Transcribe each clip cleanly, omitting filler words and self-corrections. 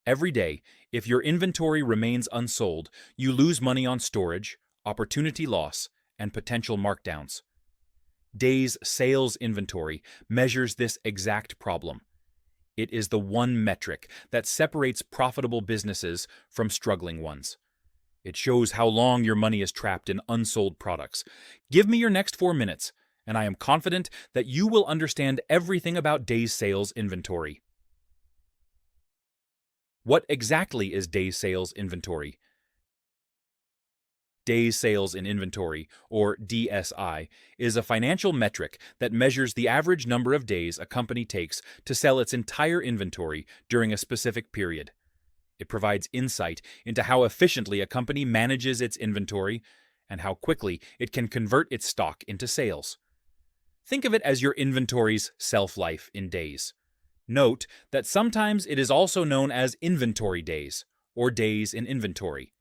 Every day, if your inventory remains unsold, you lose money on storage, opportunity loss, and potential markdowns. Days Sales Inventory measures this exact problem. It is the one metric that separates profitable businesses from struggling ones. It shows how long your money is trapped in unsold products. Give me your next 4 minutes, and I am confident that you will understand everything about Days Sales Inventory. What exactly is Days Sales Inventory? Days Sales in Inventory, or DSI, is a financial metric that measures the average number of days a company takes to sell its entire inventory during a specific period. It provides insight into how efficiently a company manages its inventory and how quickly it can convert its stock into sales. Think of it as your inventory's shelf-life in days. Note that sometimes it is also known as inventory days, or days in inventory.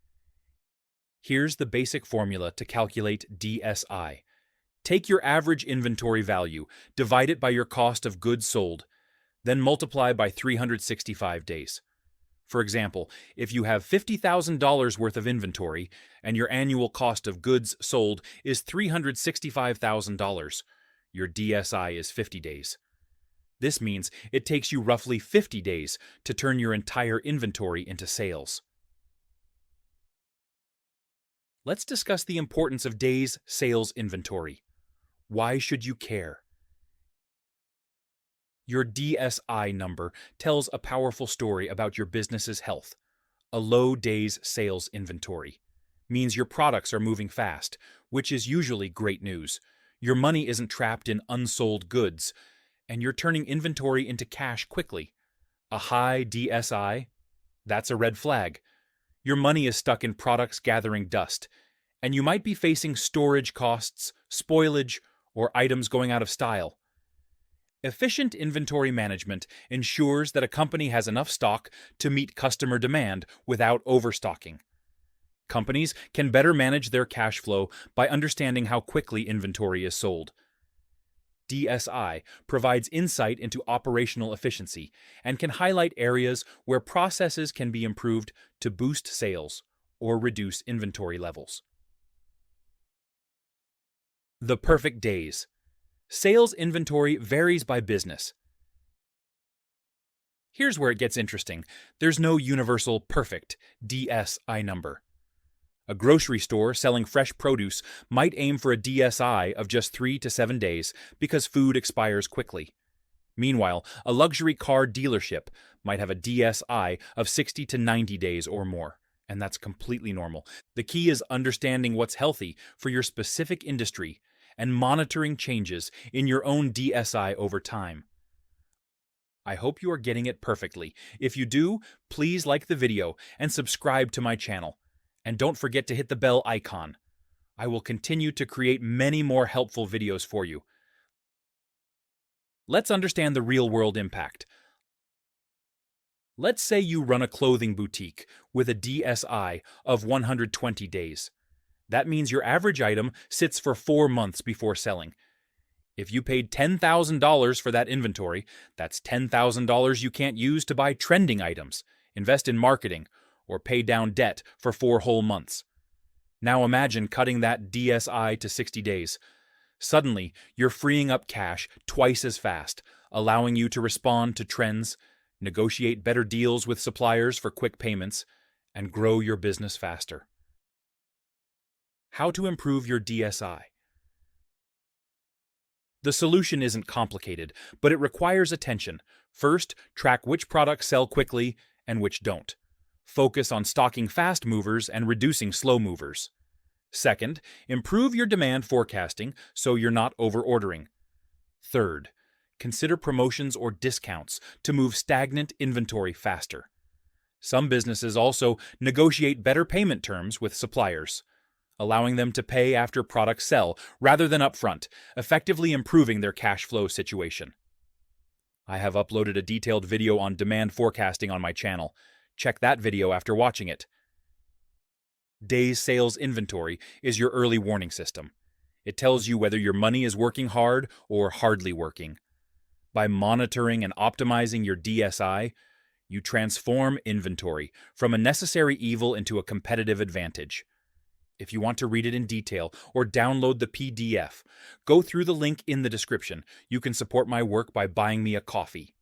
Here's the basic formula to calculate DSI. Take your average inventory value, divide it by your cost of goods sold, then multiply by 365 days. For example, if you have $50,000 worth of inventory and your annual cost of goods sold is $365,000, your DSI is 50 days. This means it takes you roughly 50 days to turn your entire inventory into sales. Let's discuss the importance of Days Sales Inventory. Why should you care? Your DSI number tells a powerful story about your business's health. A low Days Sales Inventory means your products are moving fast, which is usually great news. Your money isn't trapped in unsold goods, and you're turning inventory into cash quickly. A high DSI? That's a red flag. Your money is stuck in products gathering dust, and you might be facing storage costs, spoilage, or items going out of style. Efficient inventory management ensures that a company has enough stock to meet customer demand without overstocking. Companies can better manage their cash flow by understanding how quickly inventory is sold. DSI provides insight into operational efficiency and can highlight areas where processes can be improved to boost sales or reduce inventory levels. The perfect days. Sales inventory varies by business. Here's where it gets interesting. There's no universal perfect DSI number. A grocery store selling fresh produce might aim for a DSI of just 3 to 7 days because food expires quickly. Meanwhile, a luxury car dealership might have a DSI of 60 to 90 days or more, and that's completely normal. The key is understanding what's healthy for your specific industry and monitoring changes in your own DSI over time. I hope you are getting it perfectly. If you do, please like the video and subscribe to my channel. And don't forget to hit the bell icon. I will continue to create many more helpful videos for you. Let's understand the real-world impact. Let's say you run a clothing boutique with a DSI of 120 days. That means your average item sits for 4 months before selling. If you paid $10,000 for that inventory, that's $10,000 you can't use to buy trending items, invest in marketing, or pay down debt for 4 whole months. Now imagine cutting that DSI to 60 days. Suddenly, you're freeing up cash twice as fast, allowing you to respond to trends, negotiate better deals with suppliers for quick payments, and grow your business faster. How to improve your DSI? The solution isn't complicated, but it requires attention. First, track which products sell quickly and which don't. Focus on stocking fast movers and reducing slow movers. Second, improve your demand forecasting so you're not over-ordering. Third, consider promotions or discounts to move stagnant inventory faster. Some businesses also negotiate better payment terms with suppliers, allowing them to pay after products sell rather than upfront, effectively improving their cash flow situation. I have uploaded a detailed video on demand forecasting on my channel. Check that video after watching it. Days Sales Inventory is your early warning system. It tells you whether your money is working hard or hardly working. By monitoring and optimizing your DSI, You transform inventory from a necessary evil into a competitive advantage. If you want to read it in detail or download the PDF, go through the link in the description. You can support my work by buying me a coffee.